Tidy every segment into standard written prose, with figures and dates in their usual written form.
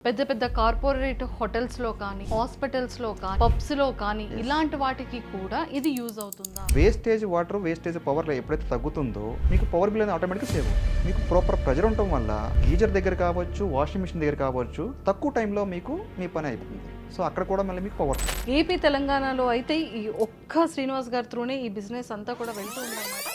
పెద్ద పెద్ద కార్పొరేట్ హోటల్స్లో కానీ హాస్పిటల్స్లో కానీ పబ్స్లో కానీ ఇలాంటి వాటికి కూడా ఇది యూజ్ అవుతుందా? వేస్టేజ్ వాటర్ వేస్టేజ్ పవర్ ఎప్పుడైతే తగ్గుతుందో మీకు పవర్ బిల్ అనేది ఆటోమేటిక్గా సేవ్ అవుతుంది. మీకు ప్రాపర్ ప్రెజర్ ఉండటం వల్ల గీజర్ దగ్గర కావచ్చు, వాషింగ్ మిషన్ దగ్గర కావచ్చు, తక్కువ టైంలో మీకు మీ పని అయిపోతుంది. సో అక్కడ కూడా మళ్ళీ మీకు పవర్. ఏపీ తెలంగాణలో అయితే ఈ ఒక్క శ్రీనివాస్ గారి త్రూనే ఈ బిజినెస్ అంతా కూడా వెళ్తూ ఉందన్నమాట.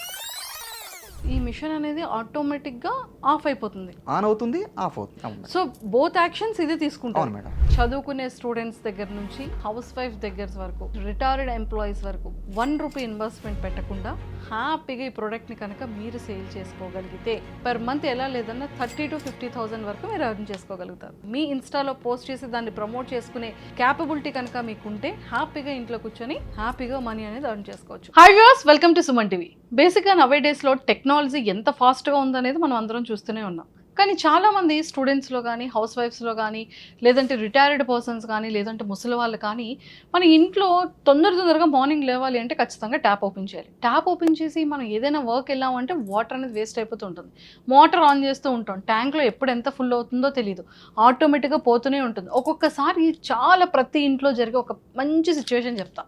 ఈ మిషన్ అనేది ఆటోమేటిక్గా ఆఫ్ అయిపోతుంది, ఆన్ అవుతుంది, ఆఫ్ అవుతుంది. సో బోత్ యాక్షన్స్ ఇదే తీసుకుంటాం మేడం. చదువుకునే స్టూడెంట్స్ దగ్గర నుంచి హౌస్ వైఫ్ దగ్గర వరకు, రిటైర్డ్ ఎంప్లాయీస్ వరకు ₹1 ఇన్వెస్ట్మెంట్ పెట్టకుండా హ్యాపీగా ఈ ప్రోడక్ట్ని కనుక మీరు సేల్ చేసుకోగలిగితే పర్ మంత్ ఎలా లేదన్నా 30,000 to 50,000 వరకు మీరు ఎర్న్ చేసుకోగలుగుతారు. మీ ఇన్స్టాలో పోస్ట్ చేసి దాన్ని ప్రమోట్ చేసుకునే క్యాపబిలిటీ కనుక మీకుంటే హ్యాపీగా ఇంట్లో కూర్చొని హ్యాపీగా మనీ అనేది ఎర్న్ చేసుకోవచ్చు. Hi viewers, welcome to Suman TV. బేసిక్గా నవే డేస్లో టెక్నాలజీ ఎంత ఫాస్ట్గా ఉందనేది మనం అందరం చూస్తూనే ఉన్నాం. కానీ చాలామంది స్టూడెంట్స్లో కానీ, హౌస్ వైఫ్స్లో కానీ, లేదంటే రిటైర్డ్ పర్సన్స్ కానీ, లేదంటే ముసలి వాళ్ళు కానీ మన ఇంట్లో తొందరగా మార్నింగ్ లేవాలి అంటే ఖచ్చితంగా ట్యాప్ ఓపెన్ చేయాలి. ట్యాప్ ఓపెన్ చేసి మనం ఏదైనా వర్క్ వెళ్ళామంటే వాటర్ అనేది వేస్ట్ అయిపోతూ ఉంటుంది. మోటార్ ఆన్ చేస్తూ ఉంటాం, ట్యాంక్లో ఎప్పుడు ఎంత ఫుల్ అవుతుందో తెలియదు, ఆటోమేటిక్గా పోతూనే ఉంటుంది. ఒక్కొక్కసారి చాలా ప్రతి ఇంట్లో జరిగే ఒక మంచి సిచ్యువేషన్ చెప్తా.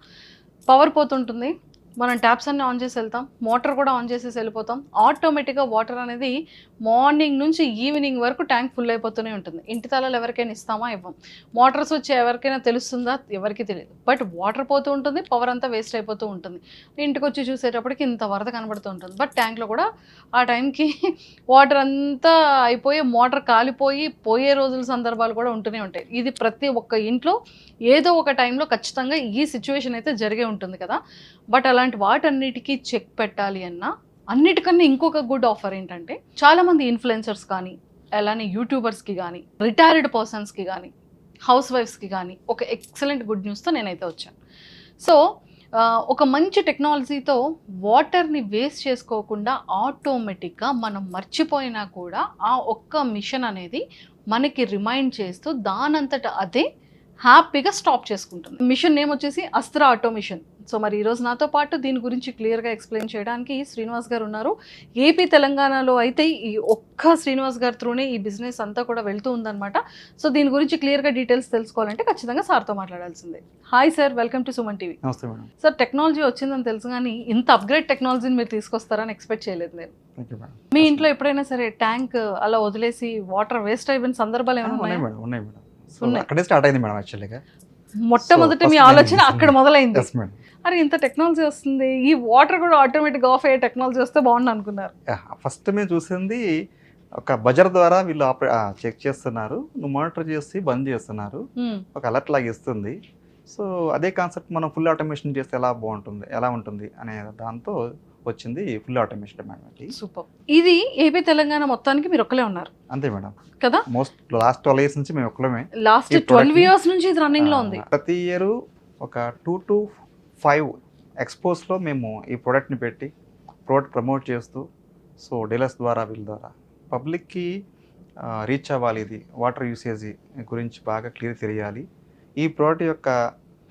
పవర్ పోతుంటుంది, మనం ట్యాప్స్ అన్ని ఆన్ చేసి వెళ్తాం, మోటార్ కూడా ఆన్ చేసేసి వెళ్ళిపోతాం. ఆటోమేటిక్గా వాటర్ అనేది మార్నింగ్ నుంచి ఈవినింగ్ వరకు ట్యాంక్ ఫుల్ అయిపోతూనే ఉంటుంది. ఇంటి తాళాలు ఎవరికైనా ఇస్తామా? ఇవ్వం. మోటార్స్ వచ్చి ఎవరికైనా తెలుస్తుందా? ఎవరికి తెలియదు. బట్ వాటర్ పోతూ ఉంటుంది, పవర్ అంతా వేస్ట్ అయిపోతూ ఉంటుంది. ఇంటికి వచ్చి చూసేటప్పటికి ఇంత వరద కనబడుతూ ఉంటుంది. బట్ ట్యాంక్లో కూడా ఆ టైంకి వాటర్ అంతా అయిపోయి మోటార్ కాలిపోయి పోయే రోజుల సందర్భాలు కూడా ఉంటూనే ఉంటాయి. ఇది ప్రతి ఒక్క ఇంట్లో ఏదో ఒక టైంలో ఖచ్చితంగా ఈ సిచ్యువేషన్ అయితే జరిగే ఉంటుంది కదా. బట్ అలాంటి వాటన్నిటికీ చెక్ పెట్టాలి అన్నా అన్నిటికన్నా ఇంకొక గుడ్ ఆఫర్ ఏంటంటే, చాలామంది ఇన్ఫ్లుయెన్సర్స్ కానీ, అలానే యూట్యూబర్స్కి కానీ, రిటైర్డ్ పర్సన్స్కి కానీ, హౌస్ వైఫ్స్కి కానీ ఒక ఎక్సలెంట్ గుడ్ న్యూస్తో నేనైతే వచ్చాను. సో ఒక మంచి టెక్నాలజీతో వాటర్ని వేస్ట్ చేసుకోకుండా ఆటోమేటిక్గా మనం మర్చిపోయినా కూడా ఆ ఒక్క మిషన్ అనేది మనకి రిమైండ్ చేస్తూ దానంతట అదే హ్యాపీగా స్టాప్ చేసుకుంటుంది. మిషన్ నేమ్ వచ్చేసి అస్త్రా ఆటో మిషన్. సో మరి ఈరోజు నాతో పాటు దీని గురించి క్లియర్గా ఎక్స్ప్లెయిన్ చేయడానికి శ్రీనివాస్ గారు ఉన్నారు. ఏపీ తెలంగాణలో అయితే ఈ ఒక్క శ్రీనివాస్ గారి త్రూనే ఈ బిజినెస్ అంతా కూడా వెళ్తూ ఉందన్నమాట. సో దీని గురించి క్లియర్గా డీటెయిల్స్ తెలుసుకోవాలంటే ఖచ్చితంగా సార్తో మాట్లాడాల్సిందే. Hi sir, welcome to Suman TV. నమస్తే మేడం. సార్, టెక్నాలజీ వచ్చిందని తెలుసు కానీ ఇంత అప్గ్రేడ్ టెక్నాలజీని మీరు తీసుకొస్తారని ఎక్స్పెక్ట్ చేయలేదు నేను. మీ ఇంట్లో ఎప్పుడైనా సరే ట్యాంక్ అలా వదిలేసి వాటర్ వేస్ట్ అయిపోయిన సందర్భాలు ఏమైనా ఉన్నాయి మేడం. అక్కడే స్టార్ట్ అయింది మేడం. యాక్చువల్గా మొట్టమొదటి మీ ఆలోచన అక్కడ మొదలైంది. అరే ఇంత టెక్నాలజీ వస్తుంది, ఈ వాటర్ కూడా ఆటోమేటిక్గా ఆఫ్ అయ్యే టెక్నాలజీ వస్తే బాగుంది అనుకున్నారు. ఫస్ట్ మేము చూసింది ఒక బజర్ ద్వారా వీళ్ళు చెక్ చేస్తున్నారు, నువ్వు మానిటర్ చేసి బంద్ చేస్తున్నారు, ఒక అలర్ట్ లాగా ఇస్తుంది. సో అదే కాన్సెప్ట్ మనం ఫుల్ ఆటోమేషన్ చేస్తే ఎలా ఉంటుంది అనే దాంతో వచ్చింది ఫుల్ ఆటోమేషన్ మేడం. సూపర్. ఇది ఏపీ తెలంగాణ మొత్తానికి మీరు ఒక్కలే ఉన్నారు అంతే మేడం కదా? లాస్ట్ 12 years నుంచి మేము ఒక్కలమే. లాస్ట్ 12 years నుంచి ఇది రన్నింగ్ లో ఉంది. ప్రతి ఇయర్ ఒక 2 to 5 ఎక్స్పోస్లో మేము ఈ ప్రోడక్ట్ని పెట్టి ప్రోడక్ట్ ప్రమోట్ చేస్తూ, సో డీలర్స్ ద్వారా వీళ్ళ ద్వారా పబ్లిక్కి రీచ్ అవ్వాలి. ఇది వాటర్ యూసేజ్ గురించి బాగా క్లియర్ తెలియాలి. ఈ ప్రోడక్ట్ యొక్క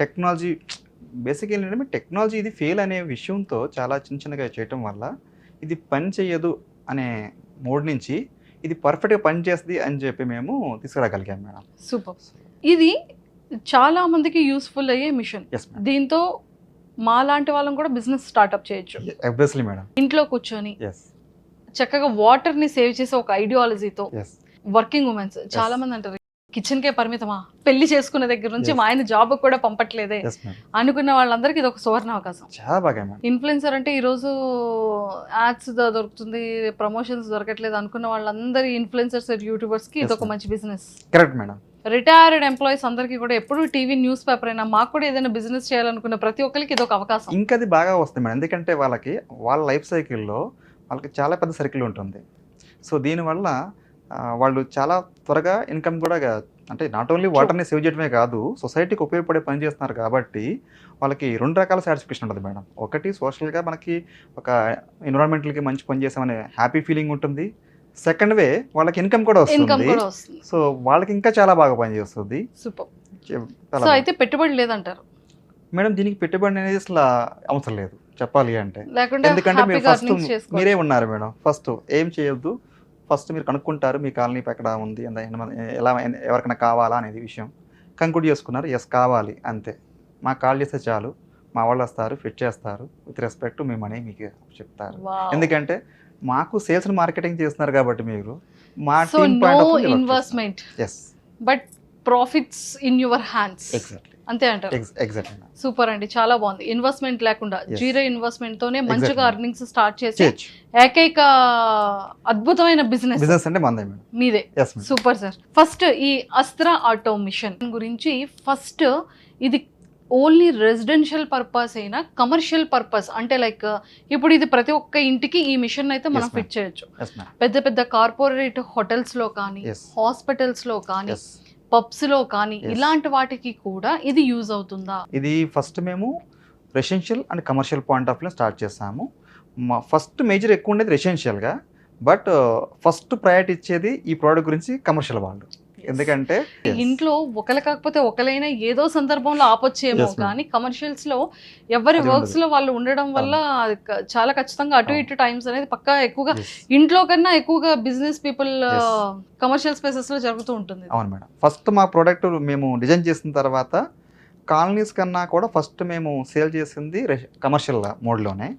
టెక్నాలజీ బేసిక్ ఏంటంటే, టెక్నాలజీ ఇది ఫెయిల్ అనే విషయంతో చాలా చిన్నగా చేయటం వల్ల ఇది పని చేయదు అనే మోడ్ నుంచి ఇది పర్ఫెక్ట్గా పని చేస్తుంది అని చెప్పి మేము తీసుకురాగలిగాం మేడం. సూపర్. ఇది చాలా మందికి యూస్ఫుల్ అయ్యే మిషన్. దీంతో మా లాంటి వాళ్ళం కూడా బిజినెస్ స్టార్ట్అప్ చేయొచ్చు. Obviously madam. ఇంట్లో కూర్చొని చక్కగా వాటర్ ని సేవ్ చేసే ఒక ఐడియాలజీతో వర్కింగ్ ఉమెన్స్ చాలా మంది అంటారు కిచెన్ కే పరిమితమా, పెళ్లి చేసుకున్న దగ్గర నుంచి మా ఆయన జాబ్ కూడా పంపట్లేదే అనుకున్న వాళ్ళందరికీ ఇది ఒక సువర్ణ అవకాశం. చాలా బాగా. ఇన్ఫ్లుయెన్సర్ అంటే ఈ రోజు యాడ్స్ దొరుకుతుంది, ప్రమోషన్స్ దొరకట్లేదు అనుకున్న వాళ్ళందరి ఇన్ఫ్లుయెన్సర్స్, యూట్యూబర్స్ కి ఇది ఒక మంచి business. Correct madam. Retired employees అందరికీ కూడా ఎప్పుడు టీవీ న్యూస్ పేపర్ అయినా మాకు కూడా ఏదైనా బిజినెస్ చేయాలనుకున్న ప్రతి ఒక్కరికి ఇది ఒక అవకాశం. ఇంకా అది బాగా వస్తుంది మేడం, ఎందుకంటే వాళ్ళ లైఫ్ సైకిల్లో వాళ్ళకి చాలా పెద్ద సర్కిల్ ఉంటుంది. సో దీనివల్ల వాళ్ళు చాలా త్వరగా ఇన్కమ్ కూడా, అంటే నాట్ ఓన్లీ వాటర్ని సేవ్ చేయడమే కాదు, సొసైటీకి ఉపయోగపడే పని చేస్తున్నారు కాబట్టి వాళ్ళకి 2 రకాల సాటిస్ఫాక్షన్ ఉంటుంది మేడం. ఒకటి సోషల్గా మనకి ఒక ఎన్విరాన్మెంటల్కి మంచి పని చేసామనే హ్యాపీ ఫీలింగ్ ఉంటుంది. సెకండ్ వే వాళ్ళకి ఇన్కమ్ కూడా వస్తుంది. సో వాళ్ళకి ఇంకా చాలా బాగా పనిచేస్తుంది. సూపర్. సో అయితే పెట్టుబడి లేదంటారు మేడం? దీనికి పెట్టుబడి అనేది అసలు అవసరం లేదు చెప్పాలి అంటే, ఎందుకంటే మీరు ఫస్ట్ మీరే ఉన్నారు మేడం. ఫస్ట్ ఏం చేయొద్దు, ఫస్ట్ మీరు కనుక్కుంటారు మీ కాలనీ ఎక్కడ ఉంది ఎలా ఎవరికైనా కావాలా అనేది విషయం కంక్లూడ్ చేసుకున్నారు, ఎస్ కావాలి అంతే, మాకు కాల్ చేస్తే చాలు, మా వాళ్ళు వస్తారు, ఫిట్ చేస్తారు, విత్ రెస్పెక్ట్ మీ మనీ మీకు చెప్తారు. ఎందుకంటే మాకు సేల్స్ మార్కెటింగ్ చేస్తున్నారు కాబట్టి మీరు మా so team no point of investment yes but profits in your hands, exactly అంతే అంటారు. ఎగ్జాక్ట్లీ సూపర్ అండి, చాలా బాగుంది. ఇన్వెస్ట్మెంట్ లేకుండా Yes. జీరో ఇన్వెస్ట్మెంట్ తోనే మంచిగా Exactly. అర్నింగ్స్ స్టార్ట్ చేసి ఏకైక అద్భుతమైన బిజినెస్ బిజినెస్ అంటే మందే మేడం. మీదే. Yes madam. Super sir. First ఈ అస్త్రా ఆటోమిషన్ గురించి, ఫస్ట్ ఇది ఓన్లీ రెసిడెన్షియల్ పర్పస్ అయినా కమర్షియల్ పర్పస్ అంటే లైక్ ఇప్పుడు ఇది ప్రతి ఒక్క ఇంటికి ఈ మిషన్ అయితే మనం Yes, ma'am. ఫిట్ చేయొచ్చు. Yes madam. పెద్ద పెద్ద కార్పొరేట్ హోటల్స్ లో కానీ, Yes. హాస్పిటల్స్ లో కానీ, ఎస్ పబ్స్ లో కానీ Yes. ఇలాంటి వాటికి కూడా ఇది యూజ్ అవుతుందా? ఇది ఫస్ట్ మేము residential and commercial point of view start చేసాము. మా ఫస్ట్ మేజర్ ఎక్కువ ఉండేది రెసిడెన్షియల్గా, బట్ ఫస్ట్ ప్రయారిటీ ఇచ్చేది ఈ ప్రోడక్ట్ గురించి కమర్షియల్ వాళ్ళు. ఎందుకంటే ఇంట్లో ఒకరు కాకపోతే ఒకరైనా ఏదో సందర్భంలో ఆపొచ్చేమో, Yes, ma'am. కానీ కమర్షియల్స్ లో ఎవరి అది వర్క్స్ లో వాళ్ళు ఉండడం వల్ల అది చాలా ఖచ్చితంగా అటు అవును. ఇటు టైమ్స్ అనేది పక్కా ఎక్కువగా Yes. ఇంట్లో కన్నా ఎక్కువగా business people Yes. Commercial spaces లో జరుగుతూ ఉంటుంది. అవును మేడం. ఫస్ట్ మా ప్రోడక్ట్ మేము డిజైన్ చేసిన తర్వాత కాలనీస్ కన్నా కూడా ఫస్ట్ మేము సేల్ చేసింది కమర్షియల్ మోడ్లోనే.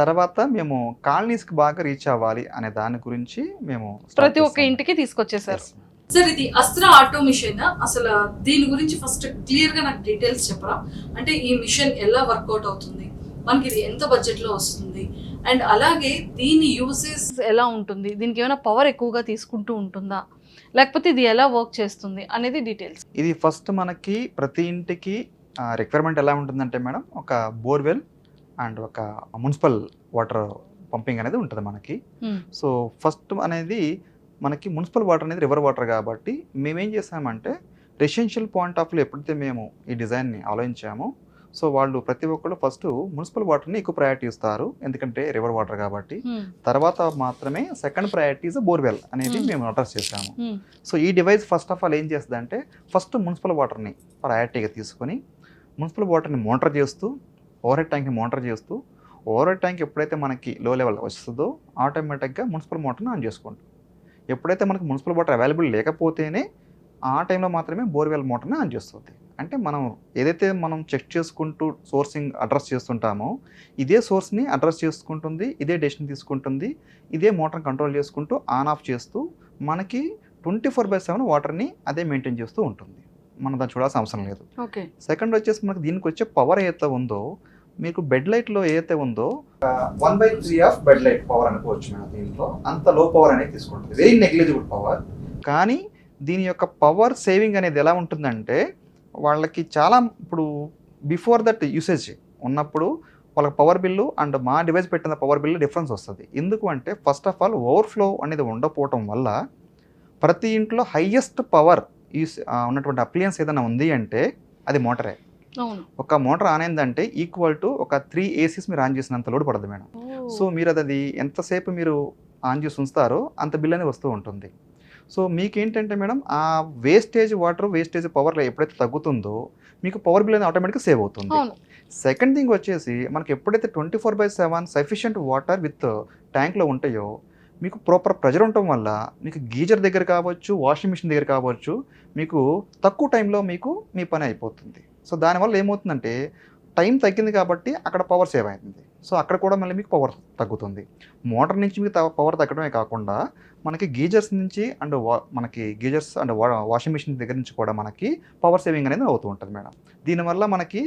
తర్వాత మేము కాలనీస్కి బాగా రీచ్ అవ్వాలి అనే దాని గురించి మేము start ప్రతి ఒక్క చేసాము. ఇంటికి తీసుకొచ్చేసారు. Yes. సార్, ఇది అస్త్రా ఆటో మిషన్, అసలు దీని గురించి ఫస్ట్ క్లియర్ గా నాకు డీటెయిల్స్ చెప్పరా? అంటే ఈ మిషన్ ఎలా వర్కౌట్ అవుతుంది, మనకి ఇది ఎంత బడ్జెట్ లో వస్తుంది, అండ్ అలాగే దీని యూసేజ్ ఎలా ఉంటుంది, దీనికి ఏమైనా పవర్ ఎక్కువగా తీసుకుంటూ ఉంటుందా, లేకపోతే ఇది ఎలా వర్క్ చేస్తుంది అనేది డీటెయిల్స్. ఇది ఫస్ట్ మనకి ప్రతి ఇంటికి రిక్వైర్మెంట్ ఎలా ఉంటుందంటే మేడం, ఒక బోర్వెల్ అండ్ ఒక మున్సిపల్ వాటర్ పంపింగ్ అనేది ఉంటుంది మనకి. సో ఫస్ట్ అనేది మనకి మున్సిపల్ వాటర్ అనేది రివర్ వాటర్ కాబట్టి మేమేం చేసామంటే రెసిడెన్షియల్ పాయింట్ ఆఫ్ వ్యూ ఎప్పుడైతే మేము ఈ డిజైన్ని ఆలోచించామో, సో వాళ్ళు ప్రతి ఒక్కళ్ళు ఫస్ట్ మున్సిపల్ వాటర్ని ఎక్కువ ప్రయారిటీ ఇస్తారు, ఎందుకంటే రివర్ వాటర్ కాబట్టి. తర్వాత మాత్రమే సెకండ్ ప్రయారిటీ ఇస్ బోర్వెల్ అనేది మేము అడ్రస్ చేసాము. సో ఈ డివైస్ ఫస్ట్ ఆఫ్ ఆల్ ఏం చేస్తుందంటే ఫస్ట్ మున్సిపల్ వాటర్ని ప్రయారిటీగా తీసుకొని మున్సిపల్ వాటర్ని మోనిటర్ చేస్తూ, ఓవర్ హెడ్ ట్యాంక్ని మోనిటర్ చేస్తూ, ఓవర్ హెడ్ ట్యాంక్ ఎప్పుడైతే మనకి లో లెవెల్ వస్తుందో ఆటోమేటిక్గా మున్సిపల్ వాటర్ని ఆన్ చేసుకుంటాం. ఎప్పుడైతే మనకు మున్సిపల్ వాటర్ అవైలబుల్ లేకపోతేనే ఆ టైంలో మాత్రమే బోర్వెల్ మోటార్ని ఆన్ చేస్తుంది. అంటే మనం ఏదైతే మనం చెక్ చేసుకుంటూ సోర్సింగ్ అడ్రస్ చేస్తుంటామో ఇదే సోర్స్ని అడ్రస్ చేసుకుంటుంది, ఇదే డెసిషన్ తీసుకుంటుంది, ఇదే మోటార్ని కంట్రోల్ చేసుకుంటూ ఆన్ ఆఫ్ చేస్తూ మనకి 24/7 వాటర్ని అదే మెయింటైన్ చేస్తూ ఉంటుంది. మనం దాన్ని చూడాల్సిన అవసరం లేదు. సెకండ్ వచ్చేసి మనకి దీనికి వచ్చే పవర్ ఏదైతే ఉందో, మీకు బెడ్ లైట్లో ఏదైతే ఉందో 1/3 ఆఫ్ బెడ్ లైట్ పవర్ అనుకోవచ్చు మేడం. దీంట్లో అంత లో పవర్ అనేది తీసుకుంటుంది, వెరీ నెగ్లిజిబుల్ పవర్. కానీ దీని యొక్క పవర్ సేవింగ్ అనేది ఎలా ఉంటుందంటే వాళ్ళకి చాలా ఇప్పుడు బిఫోర్ దట్ యూసేజ్ ఉన్నప్పుడు వాళ్ళకి పవర్ బిల్లు అండ్ మా డివైస్ పెట్టిన పవర్ బిల్లు డిఫరెన్స్ వస్తుంది. ఎందుకు అంటే ఫస్ట్ ఆఫ్ ఆల్ ఓవర్ఫ్లో అనేది ఉండకపోవటం వల్ల ప్రతి ఇంట్లో హైయెస్ట్ పవర్ యూస్ ఉన్నటువంటి అప్లియన్స్ ఏదైనా ఉంది అంటే అది మోటరే. ఒక మోటార్ ఆన్ అయిందంటే ఈక్వల్ టు ఒక 3 ఏసీస్ మీరు ఆన్ చేసినంత లోడ్ పడుతుంది మేడం. సో మీరు అది ఎంతసేపు మీరు ఆన్ చేసి ఉంచుతారో అంత బిల్ అనేది వస్తూ ఉంటుంది. సో మీకేంటంటే మేడం ఆ వేస్టేజ్ వాటర్ వేస్టేజ్ పవర్ ఎప్పుడైతే తగ్గుతుందో మీకు పవర్ బిల్ అనేది ఆటోమేటిక్గా సేవ్ అవుతుంది. సెకండ్ థింగ్ వచ్చేసి మనకి ఎప్పుడైతే 24/7 సఫిషియంట్ వాటర్ విత్ ట్యాంక్లో ఉంటాయో మీకు ప్రాపర్ ప్రెజర్ ఉండటం వల్ల మీకు గీజర్ దగ్గర కావచ్చు, వాషింగ్ మిషన్ దగ్గర కావచ్చు, మీకు తక్కువ టైంలో మీకు మీ పని అయిపోతుంది. సో దానివల్ల ఏమవుతుందంటే టైం తగ్గింది కాబట్టి అక్కడ పవర్ సేవ్ అయింది. సో అక్కడ కూడా మళ్ళీ మీకు పవర్ తగ్గుతుంది. మోటార్ నుంచి మీకు పవర్ తగ్గడమే కాకుండా మనకి గీజర్స్ నుంచి అండ్ మనకి గీజర్స్ అండ్ వాషింగ్ మిషన్ దగ్గర నుంచి కూడా మనకి పవర్ సేవింగ్ అనేది అవుతూ ఉంటుంది మేడం. దీనివల్ల మనకి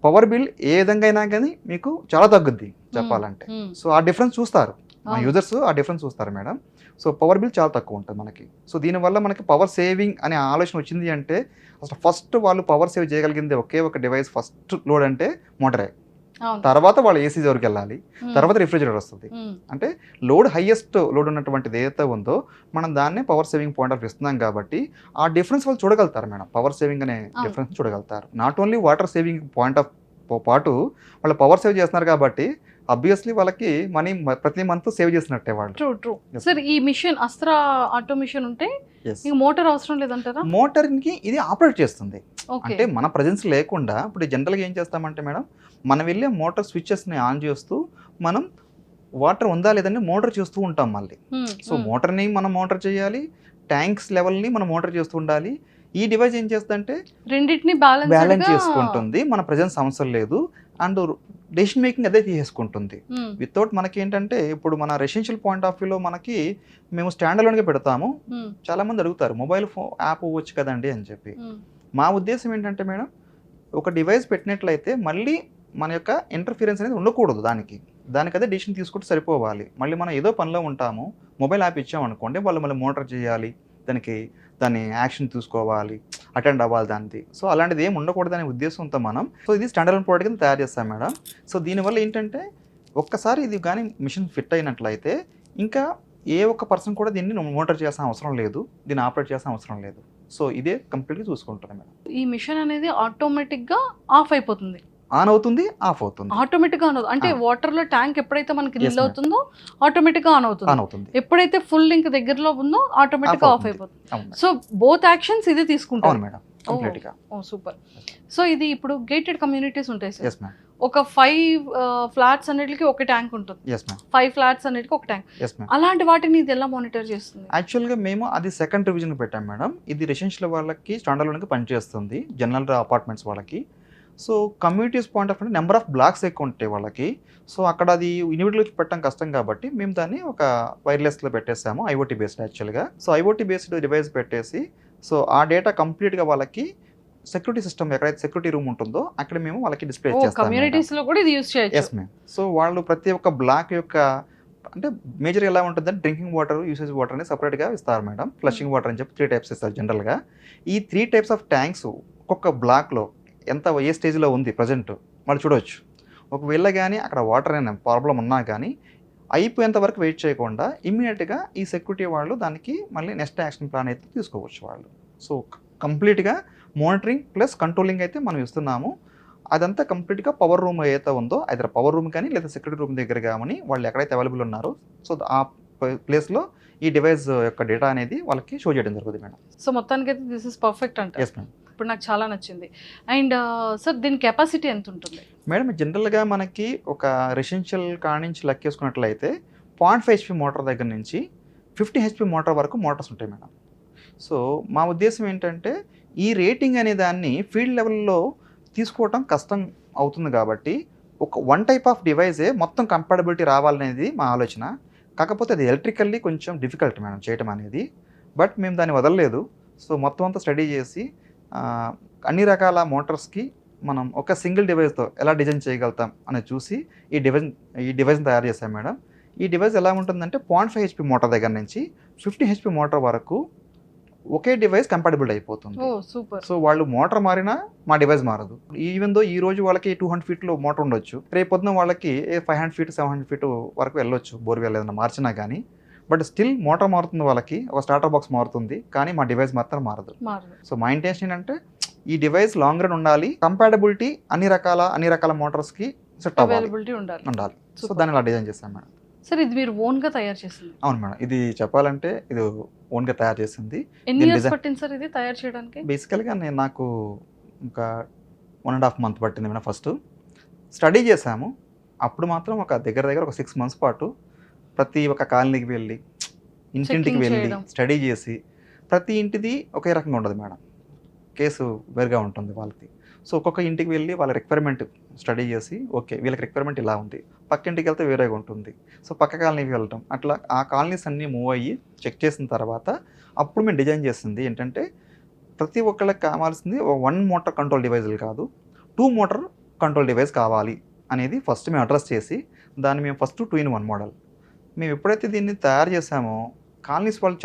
పవర్ బిల్ ఏ విధంగా అయినా కానీ మీకు చాలా తగ్గుద్ది చెప్పాలంటే. సో ఆ డిఫరెన్స్ చూస్తారు మా యూజర్స్, ఆ డిఫరెన్స్ చూస్తారు మేడం. సో పవర్ బిల్ చాలా తక్కువ ఉంటుంది మనకి. సో దీనివల్ల మనకి పవర్ సేవింగ్ అనే ఆలోచన వచ్చింది అంటే అసలు ఫస్ట్ వాళ్ళు పవర్ సేవ్ చేయగలిగింది ఒకే ఒక డివైస్ ఫస్ట్ లోడ్ అంటే మోటరే. తర్వాత వాళ్ళు ఏసీ దగ్గరికి వెళ్ళాలి, తర్వాత రిఫ్రిజిరేటర్ వస్తుంది. అంటే లోడ్ హైయెస్ట్ లోడ్ ఉన్నటువంటిది ఏదైతే ఉందో మనం దాన్నే పవర్ సేవింగ్ పాయింట్ ఆఫ్ ఇస్తున్నాం కాబట్టి ఆ డిఫరెన్స్ వాళ్ళు చూడగలుగుతారు మేడం. పవర్ సేవింగ్ అనే డిఫరెన్స్ చూడగలుగుతారు. Not only water saving point of పాటు వాళ్ళు పవర్ సేవ్ చేస్తున్నారు కాబట్టి అబ్వియస్లీ వాళ్ళకి మనీ ప్రతి మంత్ సేవ్ చేసినట్టే వాళ్ళు. ట్రూ. సార్, ఈ మిషన్ అస్త్రా ఆటో మిషన్ ఉంటే మోటార్ అవసరం లేదంటారా? మోటార్కి ఇది ఆపరేట్ చేస్తుంది. అంటే మన ప్రెజెన్స్ లేకుండా ఇప్పుడు జనరల్గా ఏం చేస్తామంటే మేడం మనం వెళ్ళి మోటార్ స్విచ్చెస్ని ఆన్ చేస్తూ మనం వాటర్ ఉందా లేదని మోటార్ చేస్తూ ఉంటాం మళ్ళీ. సో మోటార్ని మనం మోటార్ చేయాలి, ట్యాంక్స్ లెవెల్ని మనం మోటార్ చేస్తూ ఉండాలి. ఈ డివైస్ ఏం చేస్తుందంటే రెండింటిని బ్యాలెన్స్ చేసుకుంటుంది, మన ప్రజెన్స్ అవసరం లేదు, అండ్ డెసిషన్ మేకింగ్ అదే తీసుకుంటుంది. వితౌట్ మనకి ఏంటంటే ఇప్పుడు మన రెసిడెన్షియల్ పాయింట్ ఆఫ్ వ్యూలో మనకి మేము స్టాండ్ అలోన్గా పెడతాము. చాలా మంది అడుగుతారు మొబైల్ యాప్ వచ్చు కదండి అని చెప్పి. మా ఉద్దేశం ఏంటంటే మేడం, ఒక డివైస్ పెట్టినట్లయితే మళ్ళీ మన యొక్క ఇంటర్ఫిరెన్స్ అనేది ఉండకూడదు, దానికదే డిసిషన్ తీసుకుంటే సరిపోవాలి. మళ్ళీ మనం ఏదో పనిలో ఉంటాము, మొబైల్ యాప్ ఇచ్చామనుకోండి, వాళ్ళు మళ్ళీ మోటార్ చేయాలి, దాన్ని యాక్షన్ తీసుకోవాలి, అటెండ్ అవ్వాలి దానికి. సో అలాంటిది ఏమి ఉండకూడదనే ఉద్దేశంతో మనం ఇది స్టాండ్ అలోన్ ప్రోడక్ట్ కింద తయారు చేస్తాం మేడం. సో దీనివల్ల ఏంటంటే ఒక్కసారి ఇది కానీ మిషన్ ఫిట్ అయినట్లయితే ఇంకా ఏ ఒక్క పర్సన్ కూడా దీన్ని మోటార్ చేయాల్సిన అవసరం లేదు, దీన్ని ఆపరేట్ చేయాల్సిన అవసరం లేదు. సో ఇదే కంప్లీట్గా చూసుకుంటుంది మేడం. ఈ మిషన్ అనేది ఆటోమేటిక్గా ఆఫ్ అయిపోతుంది, ఆన్ అవుతుంది, ఆఫ్ అవుతుంది, ఆటోమేటిక్గా ఆన్ అవుతుంది. అంటే వాటర్ లో ట్యాంక్ ఎప్పుడైతే మనకి నిల్ అవుతుందో ఆటోమేటిక్గా ఆన్ అవుతుంది, ఎప్పుడైతే ఫుల్ లింక్ దగ్గరలో ఉందో ఆటోమేటిక్గా ఆఫ్ అయిపోతుంది. సో బోత్ యాక్షన్స్ ఇది తీసుకుంటాం మేడం. సూపర్. సో ఇది ఇప్పుడు గేటెడ్ కమ్యూనిటీస్ ఉంటాయి సార్, ఒక 5 ఫ్లాట్స్ అన్నిటికి ఒక ట్యాంక్ ఉంటుంది, 5 ఫ్లాట్స్ అన్నిటికి ఒక ట్యాంక్, అలాంటి వాటిని ఇది ఎలా మానిటర్ చేస్తుంది? యాక్చువల్గా మేము అది సెకండ్ రివిజన్ పెట్టాం మేడం. ఇది రెసిడెన్షియల్ వాళ్ళకి స్టాండ్ అలోన్కి పనిచేస్తుంది, జనరల్ అపార్ట్మెంట్స్ వాళ్ళకి. So communities point of view number of blacks ఎక్కువ ఉంటాయి వాళ్ళకి. సో అక్కడ అది ఇండివిజువల్గా పెట్టడం కష్టం కాబట్టి మేము దాన్ని ఒక వైర్లెస్లో పెట్టేసాము, ఐఓటీ బేస్డ్ యాక్చువల్గా. సో ఐఓటీ బేస్డ్ డివైస్ పెట్టేసి సో ఆ డేటా కంప్లీట్గా వాళ్ళకి సెక్యూరిటీ సిస్టమ్ ఎక్కడైతే సెక్యూరిటీ రూమ్ ఉంటుందో అక్కడ మేము వాళ్ళకి డిస్ప్లే చేస్తాం. కమ్యూనిటీస్లో కూడా ఇది యూస్ చేయొచ్చు. Yes ma'am. సో వాళ్ళు ప్రతి ఒక్క బ్లాక్ యొక్క అంటే మేజర్ ఎలా ఉంటుందంటే డ్రింకింగ్ వాటర్, యూసేజ్ వాటర్ అని సపరేట్గా ఇస్తారు మేడం. ఫ్లషింగ్ వాటర్ అని చెప్పి 3 టైప్స్ ఇస్తారు జనరల్గా. ఈ 3 టైప్స్ ఆఫ్ ట్యాంక్స్ ఒక్కొక్క బ్లాక్లో ఏ స్టేజ్లో ఉంది ప్రజెంట్ వాళ్ళు చూడవచ్చు. ఒకవేళ కానీ అక్కడ వాటర్ అయిన ప్రాబ్లం ఉన్నా కానీ అయిపోయేంత వరకు వెయిట్ చేయకుండా ఇమ్మీడియట్గా ఈ సెక్యూరిటీ వాళ్ళు దానికి మళ్ళీ నెక్స్ట్ యాక్షన్ ప్లాన్ అయితే తీసుకోవచ్చు వాళ్ళు. సో కంప్లీట్గా మానిటరింగ్ ప్లస్ కంట్రోలింగ్ అయితే మనం ఇస్తున్నాము. అదంతా కంప్లీట్గా పవర్ రూమ్ ఏదైతే ఉందో అయితే పవర్ రూమ్ కానీ లేదా సెక్యూరిటీ రూమ్ దగ్గర కానీ వాళ్ళు ఎక్కడైతే అవైలబుల్ ఉన్నారో సో ఆ ప్లేస్లో ఈ డివైస్ యొక్క డేటా అనేది వాళ్ళకి షో చేయడం జరుగుతుంది మేడం. సో మొత్తానికి అయితే దిస్ ఇస్ పర్ఫెక్ట్ అంటే. Yes madam. ఇప్పుడు నాకు చాలా నచ్చింది. అండ్ సార్ దీని కెపాసిటీ ఎంత ఉంటుంది మేడం? జనరల్గా మనకి ఒక రెసిడెన్షియల్ కాడ నుంచి లెక్కేసుకున్నట్లయితే 0.5 HP మోటార్ దగ్గర నుంచి 50 HP మోటార్ వరకు మోటార్స్ ఉంటాయి మేడం. సో మా ఉద్దేశం ఏంటంటే ఈ రేటింగ్ అనే దాన్ని ఫీల్డ్ లెవెల్లో తీసుకోవటం కష్టం అవుతుంది కాబట్టి ఒక వన్ టైప్ ఆఫ్ డివైజే మొత్తం కంపాటబిలిటీ రావాలనేది మా ఆలోచన. కాకపోతే అది ఎలక్ట్రికల్లీ కొంచెం డిఫికల్ట్ మేడం చేయటం అనేది. బట్ మేము దాన్ని వదలలేదు. సో మొత్తం అంతా స్టడీ చేసి అన్ని రకాల మోటార్స్కి మనం ఒక సింగిల్ డివైస్తో ఎలా డిజైన్ చేయగలుగుతాం అనేది చూసి ఈ డివైస్ని తయారు చేశాం మేడం. ఈ డివైస్ ఎలా ఉంటుందంటే 0.5 HP మోటార్ దగ్గర నుంచి 50 HP మోటార్ వరకు ఒకే డివైస్ కంపాటబుల్ అయిపోతుంది. సో వాళ్ళు మోటార్ మారినా మా డివైస్ మారదు. ఈవెన్ దో ఈ రోజు వాళ్ళకి 200 feet మోటార్ ఉండొచ్చు, రేపు పొద్దున వాళ్ళకి 500 feet 700 feet వరకు వెళ్ళొచ్చు బోర్వెల్ ఏదైనా మార్చినా కానీ. బట్ స్టిల్ మోటార్ మారుతుంది, వాళ్ళకి ఒక స్టార్టర్ బాక్స్ మారుతుంది, కానీ మా డివైస్ మాత్రం మారదు. సో మా ఇంటెన్షన్ ఏంటంటే ఈ డివైస్ లాంగ్ రన్ ఉండాలి, కంపాటబిలిటీ అన్ని రకాల మోటార్స్కి సెట్ ఉండాలి. సో దాన్ని ఇలా డిజైన్ చేస్తాం మేడం. సార్ ఇది మీరు ఓన్గా తయారు చేసింది? అవును మేడం. ఇది చెప్పాలంటే ఇది ఓన్గా తయారు చేసింది. ఎన్ని ఇయర్స్ పట్టింది సార్ ఇది తయారు చేయడానికి? బేసికల్గా నాకు ఒక 1.5 months పట్టింది మేడం. ఫస్ట్ స్టడీ చేసాము, అప్పుడు మాత్రం ఒక దగ్గర ఒక 6 months పాటు ప్రతి ఒక్క కాలనీకి వెళ్ళి ఇంటింటికి వెళ్ళి స్టడీ చేసి ప్రతి ఇంటిది ఒకే రకంగా ఉండదు మేడం, కేసు వేరుగా ఉంటుంది వాళ్ళకి. సో ఒక్కొక్క ఇంటికి వెళ్ళి వాళ్ళ రిక్వైర్మెంట్ స్టడీ చేసి ఓకే వీళ్ళకి రిక్వైర్మెంట్ ఇలా ఉంది, పక్క ఇంటికి వెళ్తే వేరేగా ఉంటుంది. సో పక్క కాలనీకి వెళ్ళటం అట్లా ఆ కాలనీస్ అన్నీ మూవ్ అయ్యి చెక్ చేసిన తర్వాత అప్పుడు మేము డిజైన్ చేసింది ఏంటంటే ప్రతి ఒక్కళ్ళకి కావాల్సింది 1 motor కంట్రోల్ డివైజులు కాదు, 2 motor కంట్రోల్ డివైస్ కావాలి అనేది ఫస్ట్ మేము అడ్రస్ చేసి దాన్ని మేము ఫస్ట్ 2-in-1 మోడల్ మేము ఎప్పుడైతే దీన్ని తయారు చేసామో కాలనీస్ వాళ్ళు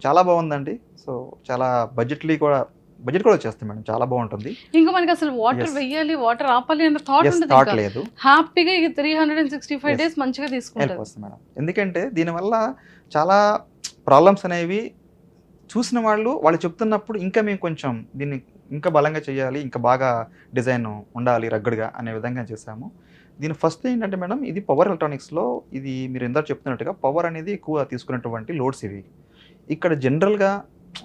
చాలా బాగుందండి. సో చాలా బడ్జెట్ కూడా వచ్చేస్తుంది మేడం, చాలా బాగుంటుంది. ఇంకా మనకి అసలు వాటర్ వెయ్యాలి, వాటర్ ఆపాలి అన్న థాట్ లేదు. హ్యాపీగా 365 days మంచిగా తీసుకుంటారు మేడం. ఎందుకంటే దీనివల్ల చాలా ప్రాబ్లమ్స్ అనేవి చూసిన వాళ్ళు చెప్తున్నప్పుడు ఇంకా మేము కొంచెం దీన్ని ఇంకా బలంగా చేయాలి, ఇంకా బాగా డిజైన్ ఉండాలి రగ్గడ్గా అనే విధంగా చేసాము. దీని ఫస్ట్ ఏంటంటే మేడం ఇది పవర్ ఎలక్ట్రానిక్స్లో ఇది మీరు ఎందరూ చెప్తున్నట్టుగా పవర్ అనేది ఎక్కువ తీసుకునేటువంటి లోడ్స్ ఇవి. ఇక్కడ జనరల్గా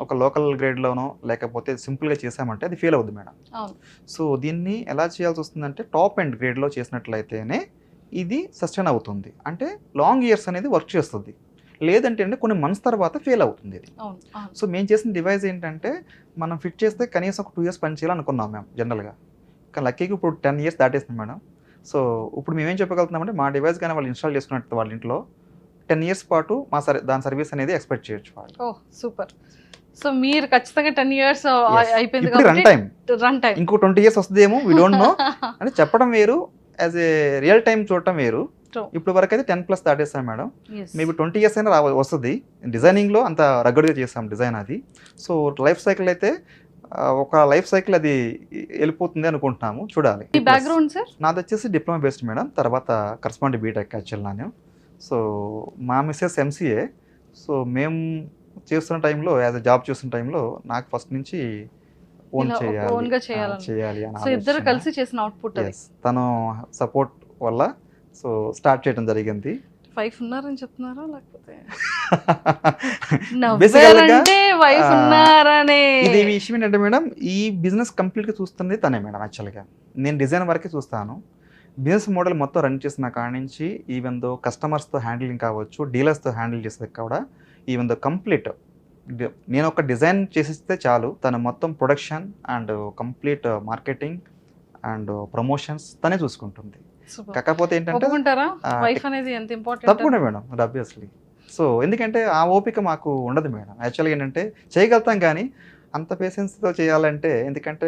ఒక లోకల్ గ్రేడ్లోనో లేకపోతే సింపుల్గా చేసామంటే అది ఫెయిల్ అవుద్ది మేడం. సో దీన్ని ఎలా చేయాల్సి వస్తుందంటే టాప్ అండ్ గ్రేడ్లో చేసినట్లయితేనే ఇది సస్టైన్ అవుతుంది, అంటే లాంగ్ ఇయర్స్ అనేది వర్క్ చేస్తుంది. లేదంటే అంటే కొన్ని మంత్స్ తర్వాత ఫెయిల్ అవుతుంది ఇది. అవును, అవును. సో మేము చేసిన డివైస్ ఏంటంటే మనం ఫిట్ చేస్తే కనీసం ఒక 2 ఇయర్స్ పని చేయాలనుకున్నాం మేము జనరల్గా. కానీ లక్కీగా ఇప్పుడు 10 ఇయర్స్ దాటేస్తుంది మేడం. సో ఇప్పుడు మేమేం చెప్పగలుగుతున్నామంటే మా డివైస్ కానీ వాళ్ళు ఇన్స్టాల్ చేసుకున్నట్టు వాళ్ళ ఇంట్లో 10 ఇయర్స్ పాటు దాని సర్వీస్ అనేది ఎక్స్పెక్ట్ చేయొచ్చు వాళ్ళు. ఓ సూపర్. సో మీరు ఖచ్చితంగా 10 ఇయర్స్ అయిపోయింది ఇప్పుడు రన్ టైం రన్ టైం ఇంకో 20 ఇయర్స్ వస్తుందేమో, వి డోంట్ నో. అంటే చెప్పడం వేరు, యాజ్ ఏ రియల్ టైం చూడటం వేరు. True. ఇప్పుడు వరకు అయితే 10+ దాటేస్తాం మేడం. మేబీ 20 ఇయర్స్ అయినా వస్తుంది. డిజైనింగ్లో అంత రగ్గడ్గా చేస్తాం డిజైన్ అది. సో లైఫ్ సైకిల్ అయితే ఒక లైఫ్ సైకిల్ అది వెళ్ళిపోతుంది అనుకుంటున్నాము, చూడాలి. మీ బ్యాక్గ్రౌండ్ సార్? నాది వచ్చేసి డిప్లొమా బేస్డ్ మేడం, తర్వాత కరస్పాండ్ బీటెక్ యాక్చువల్ నేను. సో మా మిస్సెస్ ఎంసీఏ. సో మేము చేస్తున్న టైంలో, యాజ్ ఎ జాబ్ చేస్తున్న టైంలో నాకు ఫస్ట్ నుంచి ఓన్ చేయాలి సో ఇద్దరు కలిసి చేసిన అవుట్పుట్ అది. తను సపోర్ట్ వల్ల సో స్టార్ట్ చేయడం జరిగింది. 5 ఉన్నారని చెప్తున్నారా లేకపోతే బేసికల్గా వైఫ్ ఉన్నారనే? ఇది విషయం ఏంటంటే మేడం, ఈ బిజినెస్ కంప్లీట్గా చూస్తుంది తనే మేడం. యాక్చువల్గా నేను డిజైన్ వరకే చూస్తాను. బిజినెస్ మోడల్ మొత్తం రన్ చేసిన కాడి నుంచి ఈవెన్ దో కస్టమర్స్తో హ్యాండిలింగ్ కావచ్చు, డీలర్స్తో హ్యాండిల్ చేసేది కూడా, ఈవెన్ దో కంప్లీట్ నేను ఒక డిజైన్ చేసిస్తే చాలు, తను మొత్తం production and complete marketing and promotions తనే చూసుకుంటుంది. కాకపోతే ఏంటంటే వైఫ్ అనేది ఎంత ఇంపార్టెంట్ తప్పకుండా మేడం, ఆబ్వియస్లీ. సో ఎందుకంటే ఆ ఓపిక మాకు ఉండదు మేడం. యాక్చువల్గా ఏంటంటే చేయగలుగుతాం కానీ అంత పేషెన్స్తో చేయాలంటే, ఎందుకంటే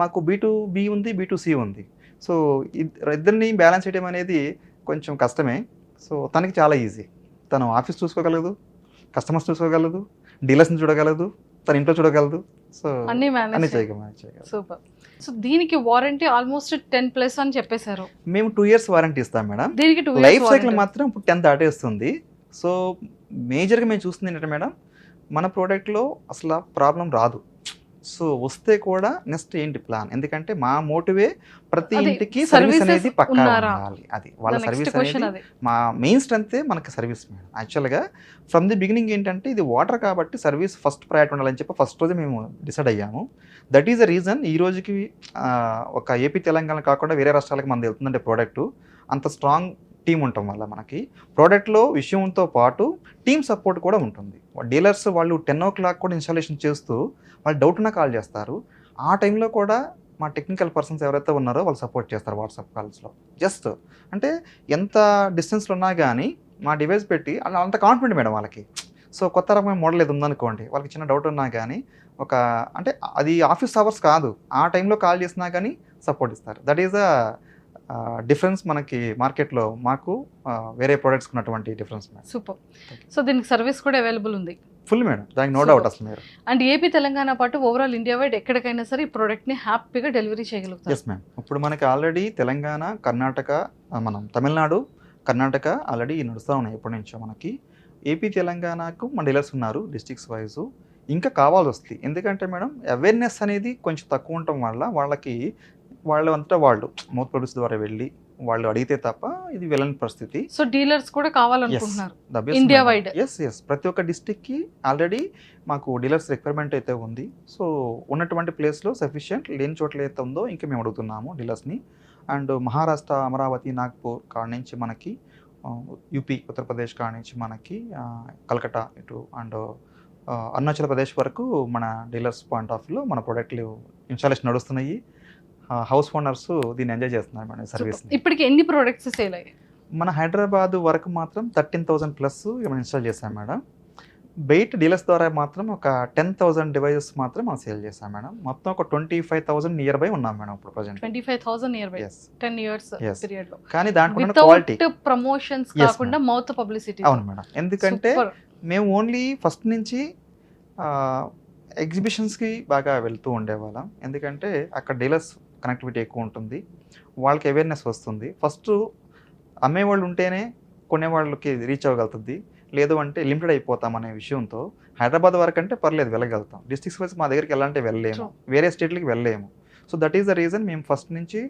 మాకు B2B ఉంది, B2C ఉంది. సో ఇద్దరిని బ్యాలెన్స్ చేయడం అనేది కొంచెం కష్టమే. సో తనకి చాలా ఈజీ. తను ఆఫీస్ చూసుకోగలదు, కస్టమర్స్ చూసుకోగలదు, డీలర్స్ని చూడగలదు, తన ఇంట్లో చూడగలదు. సో అన్నీ చేయగలదు. సూపర్. సో దీనికి వారంటీ ఆల్మోస్ట్ 10+ అని చెప్పేశారు. మేము 2 ఇయర్స్ వారంటీ ఇస్తాం మేడం. దీనికి 2 ఇయర్స్ లైఫ్ సైకిల్ మాత్రం ఇప్పుడు 10 దాటేస్తుంది. సో మేజర్గా మేము చూస్తుంది ఏంటంటే మేడం, మన ప్రోడక్ట్లో అసలు ప్రాబ్లం రాదు. సో వస్తే కూడా నెక్స్ట్ ఏంటి ప్లాన్, ఎందుకంటే మా మోటివే ప్రతి ఇంటికి సర్వీస్ అనేది పక్కా ఉండాలి. అది వాళ్ళ సర్వీస్ అనేది మా మెయిన్ స్ట్రెంత్, మనకి సర్వీస్ మేడం. యాక్చువల్గా ఫ్రమ్ ది బిగినింగ్ ఏంటంటే ఇది వాటర్ కాబట్టి సర్వీస్ ఫస్ట్ ప్రయారిటీ ఉండాలని చెప్పి ఫస్ట్ రోజే మేము డిసైడ్ అయ్యాము. దట్ ఈస్ ద రీజన్ ఈ రోజుకి ఒక ఏపీ తెలంగాణ కాకుండా వేరే రాష్ట్రాలకు మనది వెళ్తుందంటే ప్రోడక్ట్ అంత స్ట్రాంగ్ టీం ఉండటం వల్ల మనకి ప్రోడక్ట్లో విషయంతో పాటు టీమ్ సపోర్ట్ కూడా ఉంటుంది. డీలర్స్ వాళ్ళు 10 o'clock కూడా ఇన్స్టాలేషన్ చేస్తూ వాళ్ళు డౌట్ ఉన్నా కాల్ చేస్తారు. ఆ టైంలో కూడా మా టెక్నికల్ పర్సన్స్ ఎవరైతే ఉన్నారో వాళ్ళు సపోర్ట్ చేస్తారు వాట్సాప్ కాల్స్లో. జస్ట్ అంటే ఎంత డిస్టెన్స్లో ఉన్నా కానీ మా డివైస్ పెట్టి అంత కాన్ఫిడెంట్ మేడం వాళ్ళకి. సో కొత్త రకమైన మోడల్ ఏది ఉందనుకోండి, వాళ్ళకి చిన్న డౌట్ ఉన్నా కానీ అంటే అది ఆఫీస్ అవర్స్ కాదు, ఆ టైంలో కాల్ చేసినా కానీ సపోర్ట్ ఇస్తారు. దట్ ఈస్ ద డిఫరెన్స్ మనకి మార్కెట్లో మాకు వేరే ప్రోడక్ట్స్ ఉన్నటువంటి డిఫరెన్స్ మేడం. సూపర్. సో దీనికి సర్వీస్ కూడా అవైలబుల్ ఉంది ఫుల్ మేడం, దానికి నో డౌట్ అసలు మీరు. అండ్ ఏపీ తెలంగాణ పాటు ఓవరాల్ ఇండియా వైడ్ ఎక్కడికైనా సరే ఈ ప్రోడక్ట్ని హ్యాపీగా డెలివరీ చేయగలుగుతారు. Yes ma'am. ఇప్పుడు మనకి ఆల్రెడీ తెలంగాణ, కర్ణాటక, మనం తమిళనాడు, కర్ణాటక ఆల్రెడీ నడుస్తూ ఉన్నాయి ఎప్పటి నుంచో. మనకి ఏపీ తెలంగాణకు మన డీలర్స్ ఉన్నారు డిస్ట్రిక్ట్స్ వైజు. ఇంకా కావాల్సి వస్తుంది, ఎందుకంటే మేడం అవేర్నెస్ అనేది కొంచెం తక్కువ ఉండటం వల్ల వాళ్ళకి వాళ్ళంతా వాళ్ళు మౌత్ పబ్లిసిటీ ద్వారా వెళ్ళి వాళ్ళు అడిగితే తప్ప ఇది వెళ్ళని పరిస్థితి. సో డీలర్స్ కూడా కావాలనుకుంటున్నారు ఇండియా వైడ్. ఎస్ ప్రతి ఒక్క డిస్ట్రిక్ట్కి ఆల్రెడీ మాకు డీలర్స్ రిక్వైర్మెంట్ అయితే ఉంది. సో ఉన్నటువంటి ప్లేస్లో సఫిషియంట్, లేని చోట్ల అయితే ఉందో ఇంకా మేము అడుగుతున్నాము డీలర్స్ని. అండ్ మహారాష్ట్ర, అమరావతి, నాగ్పూర్ కాడ నుంచి మనకి, యూపీ, ఉత్తరప్రదేశ్ కాడ నుంచి మనకి కలకట్టా ఇటు అండ్ అరుణాచల్ ప్రదేశ్ వరకు మన డీలర్స్ పాయింట్ ఆఫ్ వ్యూలో మన ప్రోడక్ట్లు ఇన్స్టాలేషన్ నడుస్తున్నాయి. హౌస్ ఓనర్స్ దీన్ని ఎంజాయ్ చేస్తున్నారు మేడం సర్వీస్. ఇప్పటికి ఎన్ని ప్రోడక్ట్స్ సేల్ అయ్యాయి? మన హైదరాబాద్ వరకు మాత్రం 13,000+ మనం ఇన్స్టాల్ చేశాం మేడం. బయట డీలర్స్ ద్వారా మాత్రం ఒక 10,000 డివైజెస్ మాత్రం మనం సేల్ చేశాం మేడం. మొత్తం ఒక 25,000 నియర్ బై ఉన్నాం మేడం ఇప్పుడు present. 25,000 near by 10 years period లో. కానీ దాంట్లో క్వాలిటీ ప్రమోషన్స్ కాకుండా మౌత్ పబ్లిసిటీ. అవును మేడం, ఎందుకంటే మేము ఓన్లీ ఫస్ట్ నుంచి ఎగ్జిబిషన్స్కి బాగా వెళ్తూ ఉండేవాళ్ళం. ఎందుకంటే అక్కడ డీలర్స్ కనెక్టివిటీ ఎక్కువ ఉంటుంది, వాళ్ళకి అవేర్నెస్ వస్తుంది. ఫస్ట్ అమ్మేవాళ్ళు ఉంటేనే కొనేవాళ్ళకి రీచ్ అవ్వగలుగుతుంది, లేదు అంటే లిమిటెడ్ అయిపోతాం అనే విషయంతో హైదరాబాద్ వరకు అంటే పర్లేదు వెళ్ళగలుగుతాం. డిస్ట్రిక్ట్స్ వైజ్ మా దగ్గరికి వెళ్ళాలంటే వెళ్ళలేము, వేరే స్టేట్లకి వెళ్ళలేము. So that is the reason మేము ఫస్ట్ నుంచి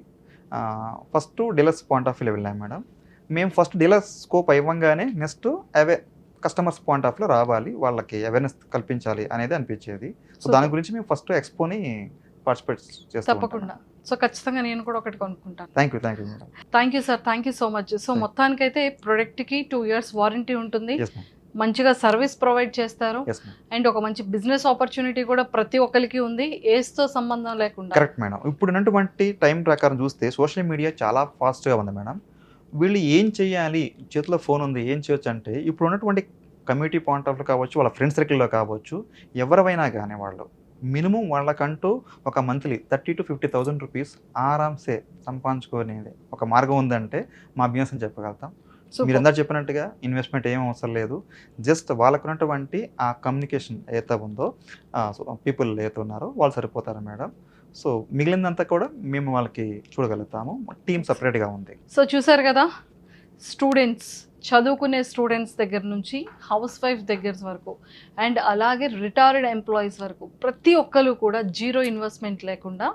ఫస్ట్ డీలర్స్ పాయింట్ ఆఫ్ వ్యూలో వెళ్ళాం మేడం. మేము ఫస్ట్ డీలర్స్ స్కోప్ ఇవ్వంగానే నెక్స్ట్ కస్టమర్స్ పాయింట్ ఆఫ్ వ్యూలో రావాలి, వాళ్ళకి అవేర్నెస్ కల్పించాలి అనేది అనిపించేది. సో దాని గురించి మేము ఫస్ట్ ఎక్స్పోని పార్టిసిపేట్ చేస్తాం. తప్పకుండా. సో ఖచ్చితంగా నేను కూడా ఒకటి కొనుక్కుంటాను. Thank you madam. Thank you sir, thank you so much. So మొత్తానికైతే ప్రోడక్ట్కి 2 years వారంటీ ఉంటుంది, ఎస్ మ్యామ్. మంచిగా సర్వీస్ ప్రొవైడ్ చేస్తారు, ఎస్ మ్యామ్. అండ్ ఒక మంచి బిజినెస్ ఆపర్చునిటీ కూడా ప్రతి ఒక్కరికి ఉంది, ఏజ్తో సంబంధం లేకుండా. Correct madam. ఇప్పుడున్నటువంటి టైం ప్రకారం చూస్తే సోషల్ మీడియా చాలా ఫాస్ట్గా ఉంది మేడం. వీళ్ళు ఏం చేయాలి, చేతిలో ఫోన్ ఉంది, ఏం చేయొచ్చు అంటే ఇప్పుడు ఉన్నటువంటి కమ్యూనిటీ పాయింట్ ఆఫ్ కావచ్చు, వాళ్ళ ఫ్రెండ్ సర్కిల్లో కావచ్చు, ఎవరైనా కానీ వాళ్ళు మినిమం వాళ్ళకంటూ ఒక మంత్లీ 30,000 to 50,000 రూపీస్ ఆరామ్సే సంపాదించుకునేది ఒక మార్గం ఉందంటే మా బిజినెస్ అని చెప్పగలుగుతాం. మీరు అందరు చెప్పినట్టుగా ఇన్వెస్ట్మెంట్ ఏం అవసరం లేదు. జస్ట్ వాళ్ళకున్నటువంటి ఆ కమ్యూనికేషన్ ఏదైతే ఉందో, పీపుల్ ఏదైతే ఉన్నారో వాళ్ళు సరిపోతారు మేడం. సో మిగిలిందంతా కూడా మేము వాళ్ళకి చూడగలుగుతాము. టీం సపరేట్గా ఉంది. సో చూసారు కదా, స్టూడెంట్స్, చదువుకునే స్టూడెంట్స్ దగ్గర నుంచి హౌస్ వైఫ్ దగ్గర వరకు, అండ్ అలాగే రిటైర్డ్ ఎంప్లాయీస్ వరకు ప్రతి ఒక్కరు కూడా జీరో ఇన్వెస్ట్మెంట్ లేకుండా,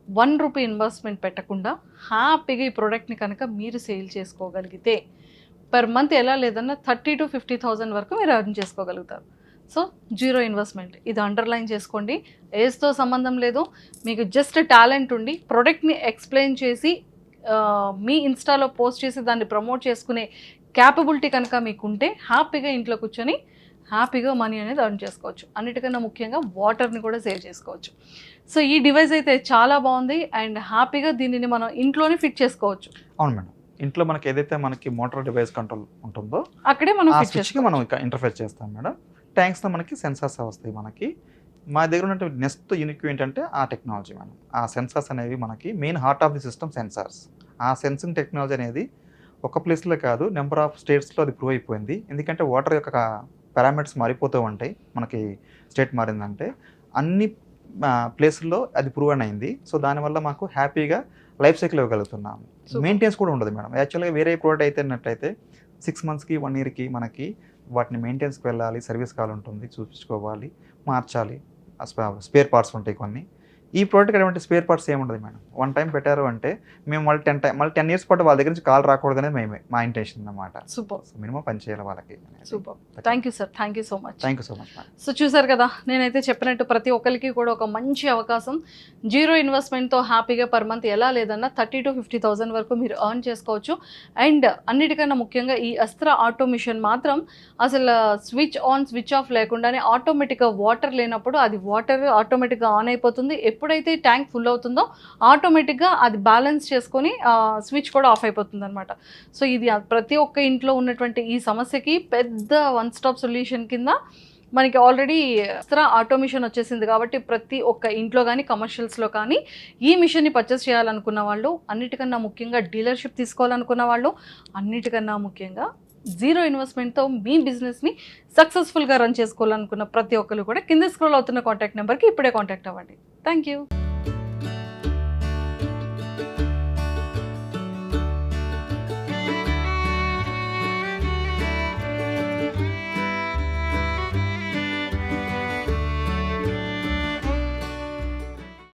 1 రూపీ ఇన్వెస్ట్మెంట్ పెట్టకుండా హ్యాపీగా ఈ ప్రోడక్ట్ని కనుక మీరు సేల్ చేసుకోగలిగితే పర్ మంత్ ఎలా లేదన్నా 30,000 to 50,000 వరకు మీరు ఎర్న్ చేసుకోగలుగుతారు. సో జీరో ఇన్వెస్ట్మెంట్, ఇది అండర్లైన్ చేసుకోండి. ఏజ్తో సంబంధం లేదు, మీకు జస్ట్ టాలెంట్ ఉండి ప్రోడక్ట్ని ఎక్స్ప్లెయిన్ చేసి మీ ఇన్స్టాలో పోస్ట్ చేసి దాన్ని ప్రమోట్ చేసుకునే క్యాపబిలిటీ కనుక మీకు ఉంటే హ్యాపీగా ఇంట్లో కూర్చొని హ్యాపీగా మనీ అనేది ఎర్న్ చేసుకోవచ్చు. అన్నిటికన్నా ముఖ్యంగా వాటర్ని కూడా సేవ్ చేసుకోవచ్చు. సో ఈ డివైస్ అయితే చాలా బాగుంది, అండ్ హ్యాపీగా దీనిని మనం ఇంట్లోనే ఫిట్ చేసుకోవచ్చు. అవును మేడం. ఇంట్లో మనకి ఏదైతే మనకి మోటార్ డివైస్ కంట్రోల్ ఉంటుందో అక్కడే మనం ఆ ఫిట్ స్విచ్కి మనం ఇంటర్ఫేస్ చేస్తాం మేడం. ట్యాంక్స్లో మనకి సెన్సార్స్ వస్తాయి. మనకి మా దగ్గర ఉన్నటువంటి నెక్స్ట్ యూనిక్ ఏంటంటే ఆ టెక్నాలజీ మేడం. ఆ సెన్సార్స్ అనేవి మనకి main heart of the system sensors. ఆ సెన్సింగ్ టెక్నాలజీ అనేది ఒక ప్లేస్లో కాదు, నెంబర్ ఆఫ్ స్టేట్స్లో అది ప్రూవ్ అయిపోయింది. ఎందుకంటే వాటర్ యొక్క పారామీటర్స్ మారిపోతూ ఉంటాయి. మనకి స్టేట్ మారిందంటే అన్ని ప్లేసుల్లో అది ప్రూవ్ అయింది. సో దానివల్ల మాకు హ్యాపీగా లైఫ్ సైకిల్ ఇవ్వగలుగుతున్నాము. మెయింటెనెన్స్ కూడా ఉండదు మేడం. యాక్చువల్గా వేరే ప్రోడక్ట్ అయితే 6 monthsకి 1 yearకి మనకి వాటిని మెయింటెనెన్స్కి వెళ్ళాలి, సర్వీస్ కాల్ ఉంటుంది, చూపించుకోవాలి, మార్చాలి, స్పేర్ పార్ట్స్ ఉంటాయి కొన్ని. ఈ ప్రోడక్ట్ అటువంటి స్పేర్ పార్ట్స్ ఏముండదు మేడం. 1 time పెట్టారు అంటే మేము మళ్ళీ 10 years పాటు వాళ్ళ దగ్గర నుంచి కాల్ రాకూడదు అనేది మా ఇంటెన్షన్ అన్నమాట. సూపర్. మినిమం పని చేయాలి వాళ్ళకి. Super. Thank you sir, thank you so much. Thank you so much madam. So చూసారు కదా, నేనైతే చెప్పినట్టు ప్రతి ఒక్కరికి కూడా ఒక మంచి అవకాశం. జీరో ఇన్వెస్ట్మెంట్తో హ్యాపీగా పర్ మంత్ ఎలా లేదన్నా 30,000 to 50,000 వరకు మీరు ఎర్న్ చేసుకోవచ్చు. అండ్ అన్నిటికన్నా ముఖ్యంగా ఈ అస్త్ర ఆటోమేషన్ మాత్రం అసలు స్విచ్ ఆన్ స్విచ్ ఆఫ్ లేకుండానే ఆటోమేటిక్గా వాటర్ లేనప్పుడు అది వాటర్ ఆటోమేటిక్గా ఆన్ అయిపోతుంది. ఎప్పుడైతే ట్యాంక్ ఫుల్ అవుతుందో ఆటోమేటిక్గా అది బ్యాలెన్స్ చేసుకొని స్విచ్ కూడా ఆఫ్ అయిపోతుంది అనమాట. సో ఇది ప్రతి ఒక్క ఇంట్లో ఉన్నటువంటి ఈ సమస్యకి పెద్ద 1-stop సొల్యూషన్ కింద మనకి ఆల్రెడీ అస్త్ర ఆటోమేషన్ వచ్చేసింది. కాబట్టి ప్రతి ఒక్క ఇంట్లో కానీ కమర్షియల్స్లో కానీ ఈ మిషన్ని పర్చేస్ చేయాలనుకున్న వాళ్ళు, అన్నిటికన్నా ముఖ్యంగా డీలర్షిప్ తీసుకోవాలనుకున్న వాళ్ళు, అన్నిటికన్నా ముఖ్యంగా జీరో ఇన్వెస్ట్మెంట్తో మీ బిజినెస్ని సక్సెస్ఫుల్గా రన్ చేసుకోవాలనుకున్న ప్రతి ఒక్కరు కూడా కింద స్క్రోల్ అవుతున్న కాంటాక్ట్ నెంబర్కి ఇప్పుడే కాంటాక్ట్ అవ్వండి. Thank you.